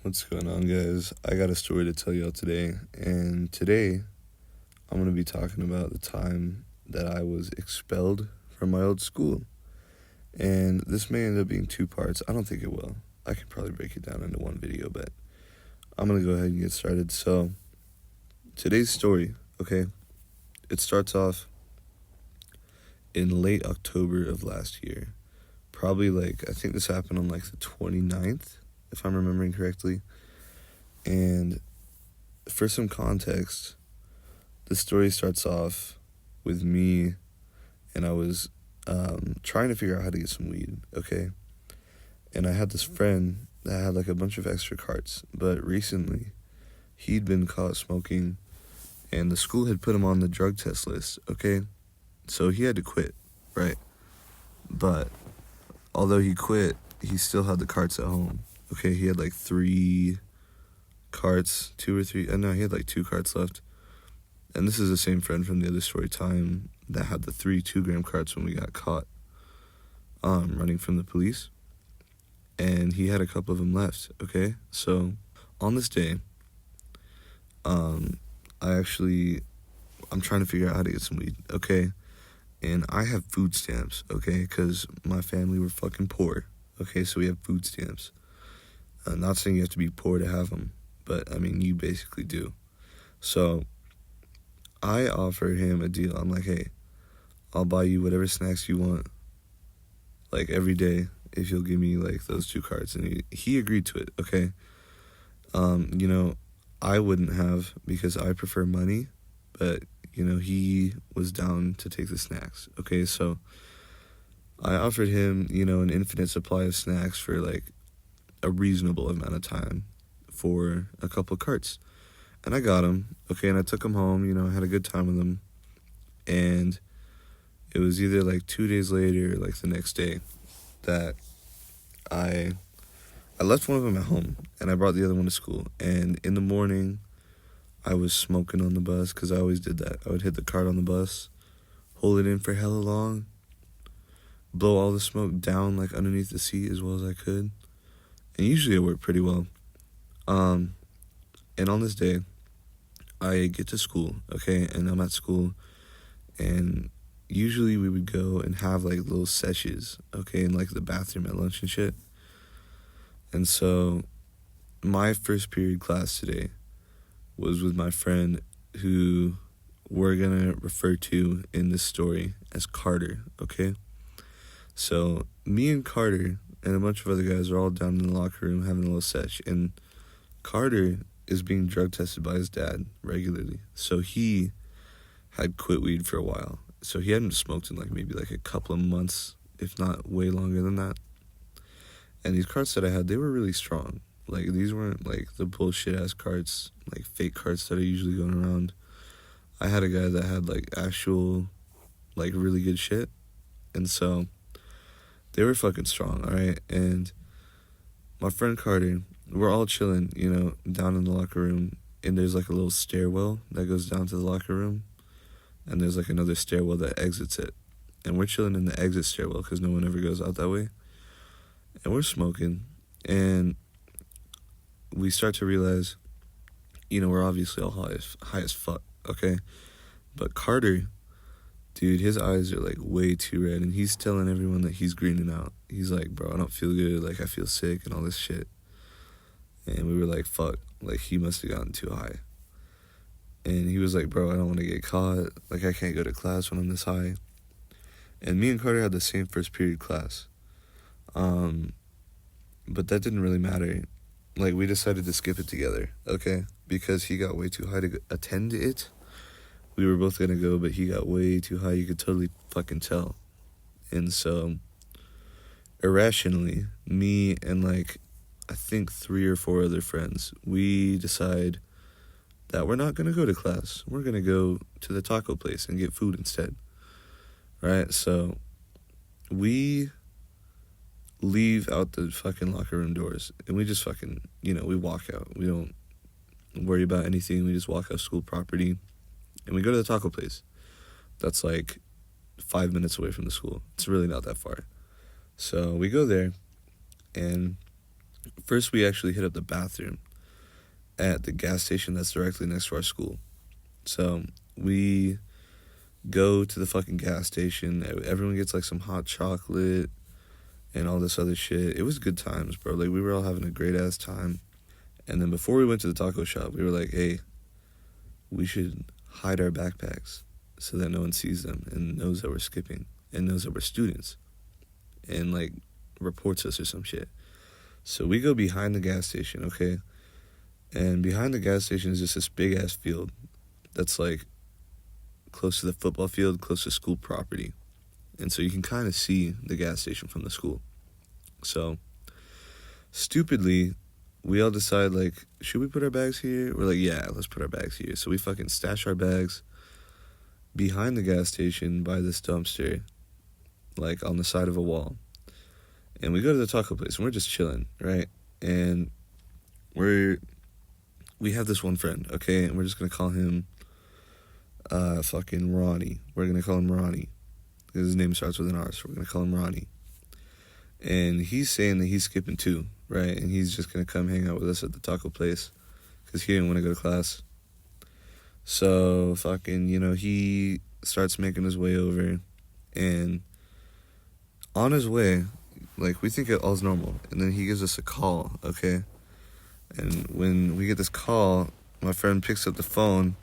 What's going on, guys? I got a story to tell y'all today, and today I'm going to be talking about the time that I was expelled from my old school. And this may end up being two parts. I don't think it will. I could probably break it down into one video, but I'm going to go ahead and get started. So, today's story, okay, it starts off in late October of last year. Probably I think this happened on the 29th, if I'm remembering correctly. And for some context, the story starts off with me, and I was trying to figure out how to get some weed, okay? And I had this friend that had a bunch of extra carts, but recently he'd been caught smoking, and the school had put him on the drug test list, okay? So he had to quit, right? But although he quit, he still had the carts at home. Okay, he had 3 carts, 2 or 3. No, he had 2 carts left. And this is the same friend from the other story time that had the 3 2-gram carts when we got caught running from the police. And he had a couple of them left, okay? So on this day, I'm trying to figure out how to get some weed, okay? And I have food stamps, okay? Because my family were fucking poor, okay? So we have food stamps. I'm not saying you have to be poor to have them, but, you basically do. So I offered him a deal. I'm like, hey, I'll buy you whatever snacks you want, every day, if you'll give me, those 2 cards. And he agreed to it, okay? I wouldn't have, because I prefer money, but, he was down to take the snacks, okay? So I offered him, an infinite supply of snacks for, a reasonable amount of time for a couple carts. And I got him, okay, and I took him home, I had a good time with him. And it was either 2 days later or the next day that I left one of them at home, and I brought the other one to school. And in the morning, I was smoking on the bus, because I always did that. I would hit the cart on the bus, hold it in for hella long, blow all the smoke down underneath the seat as well as I could. And usually it worked pretty well. And on this day, I get to school, okay, and I'm at school, and usually we would go and have little sessions, okay, in the bathroom at lunch and shit. And so my first period class today was with my friend who we're gonna refer to in this story as Carter, okay? So me and Carter and a bunch of other guys are all down in the locker room having a little sesh, and Carter is being drug tested by his dad regularly. So he had quit weed for a while. So he hadn't smoked in maybe a couple of months, if not way longer than that. And these carts that I had, they were really strong. These weren't the bullshit ass carts, fake carts that are usually going around. I had a guy that had actual really good shit. And so they were fucking strong, alright? And my friend Carter, we're all chilling, down in the locker room, and there's a little stairwell that goes down to the locker room, and there's another stairwell that exits it. And we're chilling in the exit stairwell because no one ever goes out that way. And we're smoking, and we start to realize, we're obviously all high as fuck, okay? But Carter, dude, his eyes are way too red, and he's telling everyone that he's greening out. He's like, bro, I don't feel good, I feel sick and all this shit. And we were like, fuck, he must have gotten too high. And he was like, bro, I don't want to get caught, I can't go to class when I'm this high. And me and Carter had the same first period class. But that didn't really matter. We decided to skip it together, okay? Because he got way too high to attend it. We were both gonna go, but he got way too high. You could totally fucking tell. And so, irrationally, me and I think 3 or 4 other friends, we decide that we're not gonna go to class. We're gonna go to the taco place and get food instead. Right? So, we leave out the fucking locker room doors, and we just fucking, we walk out. We don't worry about anything. We just walk out school property, and we go to the taco place. That's 5 minutes away from the school. It's really not that far. So we go there, and First, we actually hit up the bathroom at the gas station that's directly next to our school. So we go to the fucking gas station. Everyone gets like some hot chocolate and all this other shit. It was good times, bro. Like, we were all having a great ass time. And then before we went to the taco shop, we were like, hey, we should hide our backpacks so that no one sees them and knows that we're skipping and knows that we're students and like reports us or some shit. So we go behind the gas station, okay? And behind the gas station is just this big ass field that's like close to the football field, close to school property. And so you can kind of see the gas station from the school. So stupidly, we all decide, like, should we put our bags here? We're like, yeah, let's put our bags here. So we fucking stash our bags behind the gas station by this dumpster, like on the side of a wall. And we go to the taco place and we're just chilling, right? And we have this one friend, okay? And we're just gonna call him fucking Ronnie. We're gonna call him Ronnie. His name starts with an R, so we're gonna call him Ronnie. And he's saying that he's skipping too, right? And he's just gonna come hang out with us at the taco place because he didn't want to go to class. So fucking, he starts making his way over, and on his way, like, we think it all's normal, and then he gives us a call, okay? And when we get this call, my friend picks up the phone,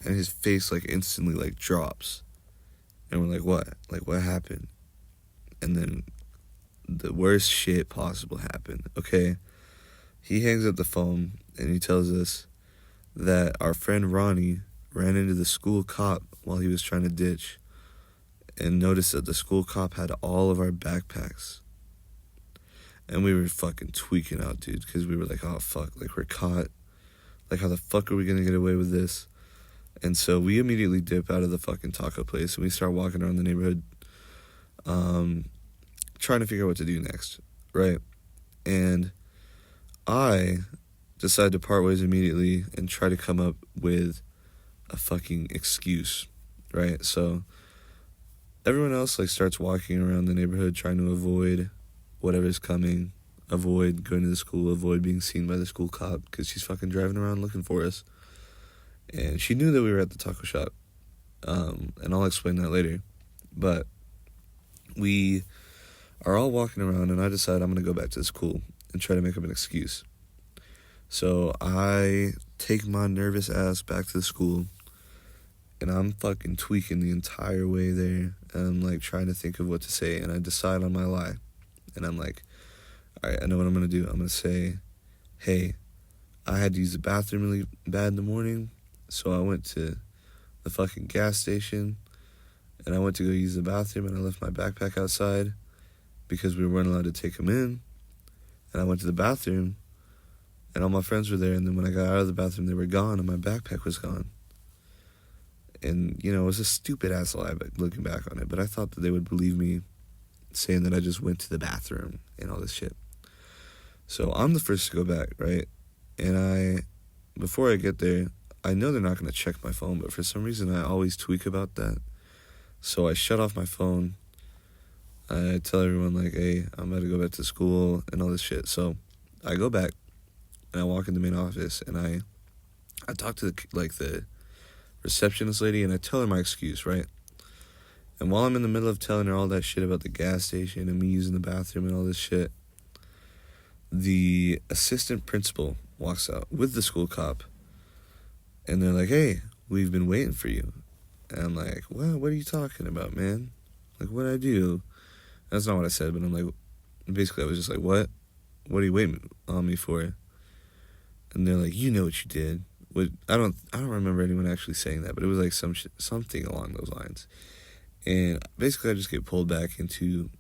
and his face, like, instantly, like, drops. And we're like, what? Like, what happened? And then the worst shit possible happened, okay? He hangs up the phone, and he tells us that our friend Ronnie ran into the school cop while he was trying to ditch and noticed that the school cop had all of our backpacks. And we were fucking tweaking out, dude, because we were like, oh, fuck, like, we're caught. Like, how the fuck are we going to get away with this? And so we immediately dip out of the fucking taco place, and we start walking around the neighborhood trying to figure out what to do next, right? And I decide to part ways immediately and try to come up with a fucking excuse, right? So everyone else, like, starts walking around the neighborhood trying to avoid whatever's coming, avoid going to the school, avoid being seen by the school cop, because she's fucking driving around looking for us. And she knew that we were at the taco shop, and I'll explain that later. But we are all walking around, and I decide I'm going to go back to the school and try to make up an excuse. So I take my nervous ass back to the school, and I'm fucking tweaking the entire way there. And I'm, like, trying to think of what to say, and I decide on my lie. And I'm like, all right, I know what I'm going to do. I'm going to say, hey, I had to use the bathroom really bad in the morning, so I went to the fucking gas station, and I went to go use the bathroom, and I left my backpack outside because we weren't allowed to take them in. And I went to the bathroom, and all my friends were there, and then when I got out of the bathroom, they were gone, and my backpack was gone. And, it was a stupid-ass lie looking back on it, but I thought that they would believe me saying that I just went to the bathroom and all this shit. So I'm the first to go back, right? And before I get there, I know they're not going to check my phone, but for some reason I always tweak about that. So I shut off my phone. I tell everyone, like, hey, I'm about to go back to school and all this shit. So I go back, and I walk in the main office, and I talk to, the receptionist lady, and I tell her my excuse, right? And while I'm in the middle of telling her all that shit about the gas station and me using the bathroom and all this shit, the assistant principal walks out with the school cop, and they're like, hey, we've been waiting for you. And I'm like, well, what are you talking about, man? Like, what'd I do? That's not what I said, but I'm like, basically I was just like, what? What are you waiting on me for? And they're like, you know what you did. I don't remember anyone actually saying that, but it was like something along those lines. And basically I just get pulled back into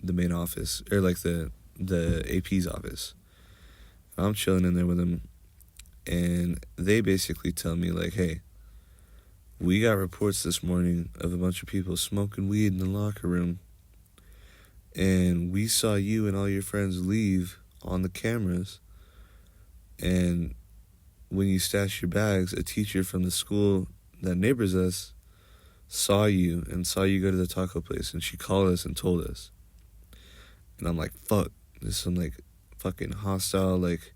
the main office, or like the AP's office. I'm chilling in there with them, and they basically tell me, like, hey, we got reports this morning of a bunch of people smoking weed in the locker room, and we saw you and all your friends leave on the cameras, and when you stashed your bags, a teacher from the school that neighbors us saw you go to the taco place, and she called us and told us. And I'm like, fuck, there's some, like, fucking hostile, like,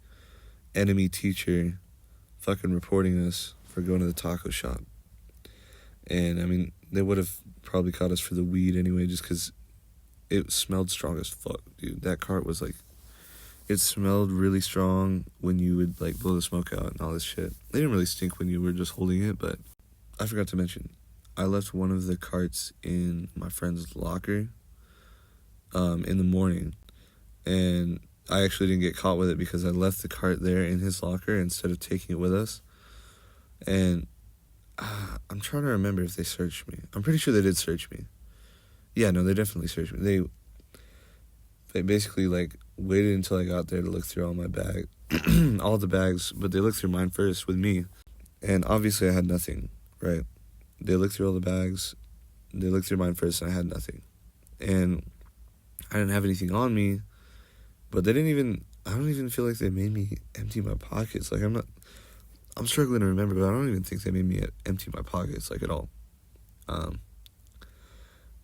enemy teacher fucking reporting us for going to the taco shop. And, I mean, they would have probably caught us for the weed anyway, just because it smelled strong as fuck, dude. That cart was, like, it smelled really strong when you would, like, blow the smoke out and all this shit. They didn't really stink when you were just holding it, but I forgot to mention, I left one of the carts in my friend's locker in the morning, and I actually didn't get caught with it because I left the cart there in his locker instead of taking it with us. And I'm trying to remember if they searched me. I'm pretty sure they did search me. Yeah, no, they definitely searched me. They basically, like, waited until I got there to look through all my bag, all the bags, but they looked through mine first with me. And obviously I had nothing, right? They looked through all the bags, they looked through mine first, and I had nothing. And I didn't have anything on me, but I don't even feel like they made me empty my pockets. Like, I'm struggling to remember, but I don't even think they made me empty my pockets, like, at all.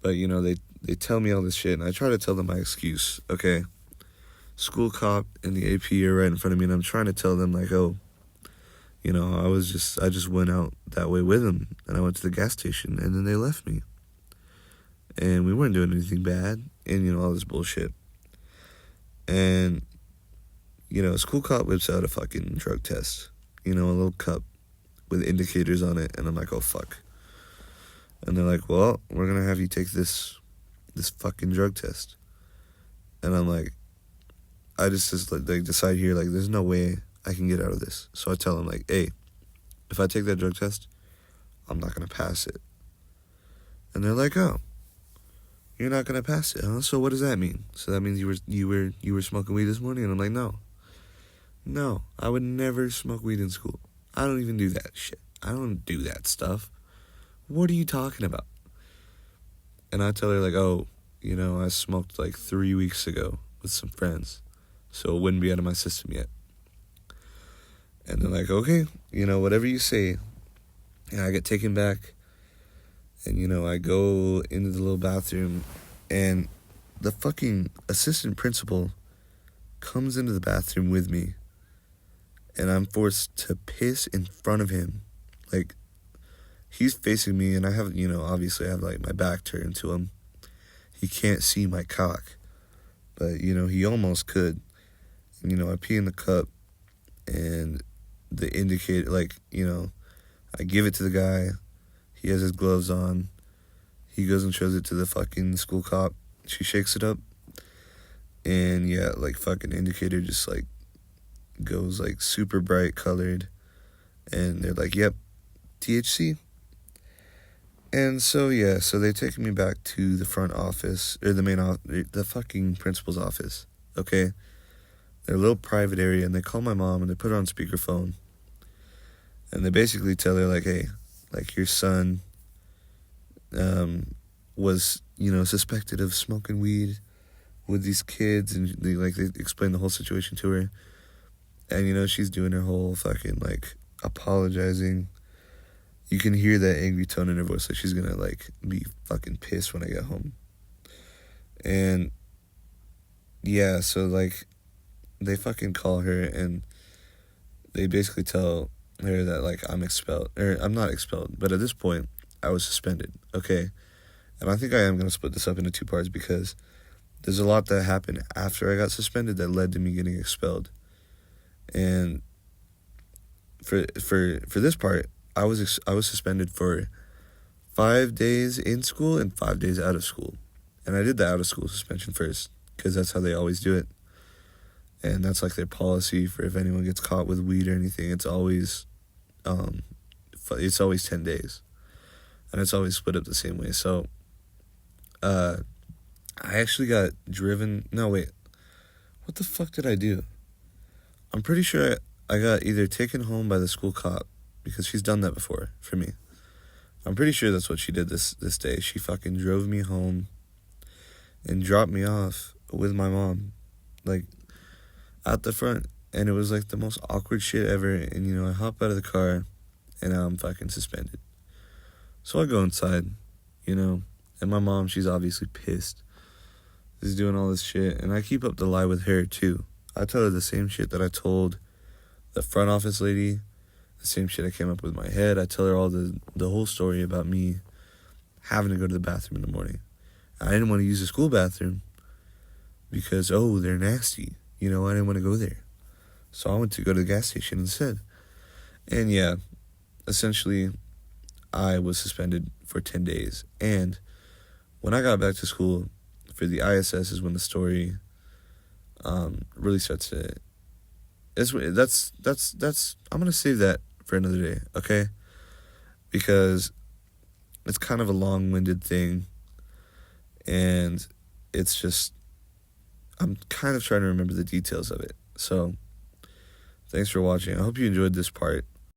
But, you know, they tell me all this shit, and I try to tell them my excuse, okay? School cop and the AP are right in front of me, and I'm trying to tell them, like, oh, you know, I just went out that way with them, and I went to the gas station, and then they left me. And we weren't doing anything bad, and, you know, all this bullshit. And, you know, school cop whips out a fucking drug test, you know, a little cup with indicators on it, and I'm like, oh, fuck. And they're like, well, we're going to have you take this fucking drug test. And I'm like, I just like, decide here, like, there's no way I can get out of this. So I tell them, like, hey, if I take that drug test, I'm not going to pass it. And they're like, oh, you're not going to pass it, huh? So what does that mean? So that means you were smoking weed this morning? And I'm like, no, I would never smoke weed in school. I don't even do that shit. I don't do that stuff. What are you talking about? And I tell her, like, oh, you know, I smoked like 3 weeks ago with some friends, so it wouldn't be out of my system yet. And they're like, okay, you know, whatever you say. And I get taken back, and, you know, I go into the little bathroom, and the fucking assistant principal comes into the bathroom with me, and I'm forced to piss in front of him. Like, he's facing me, and I have, you know, obviously I have, like, my back turned to him. He can't see my cock, but, you know, he almost could. And, you know, I pee in the cup, and the indicator, like, you know, I give it to the guy. He has his gloves on. He goes and shows it to the fucking school cop. She shakes it up, and, yeah, like, fucking indicator just, like, goes, like, super bright colored, and they're like, yep, THC. And so, yeah, so they take me back to the front office, or the fucking principal's office, okay? Their little private area, and they call my mom, and they put her on speakerphone, and they basically tell her, like, hey, like, your son was, you know, suspected of smoking weed with these kids, and they explain the whole situation to her, and, you know, she's doing her whole fucking, like, apologizing. You can hear that angry tone in her voice, like she's gonna, like, be fucking pissed when I get home. And, yeah, so, like, they fucking call her, and they basically tell her that, like, I'm expelled. Or, I'm not expelled, but at this point, I was suspended, okay? And I think I am gonna split this up into two parts, because there's a lot that happened after I got suspended that led to me getting expelled. And for this part, I was suspended for 5 days in school and 5 days out of school. And I did the out of school suspension first, because that's how they always do it. And that's, like, their policy for if anyone gets caught with weed or anything. It's always 10 days. And it's always split up the same way. So, I actually got driven... No, wait. What the fuck did I do? I'm pretty sure I got either taken home by the school cop, because she's done that before for me. I'm pretty sure that's what she did this day. She fucking drove me home and dropped me off with my mom, like, out the front. And it was, like, the most awkward shit ever. And, you know, I hop out of the car, and now I'm fucking suspended. So I go inside, you know, and my mom, she's obviously pissed. She's doing all this shit, and I keep up the lie with her, too. I tell her the same shit that I told the front office lady, the same shit I came up with in my head. I tell her all the whole story about me having to go to the bathroom in the morning. I didn't want to use the school bathroom because, they're nasty. I didn't want to go there. So I went to go to the gas station instead. And yeah, essentially, I was suspended for 10 days. And when I got back to school for the ISS is when the story really starts to... That's I'm going to save that for another day, okay? Because it's kind of a long-winded thing. And it's just... I'm kind of trying to remember the details of it. So, thanks for watching. I hope you enjoyed this part.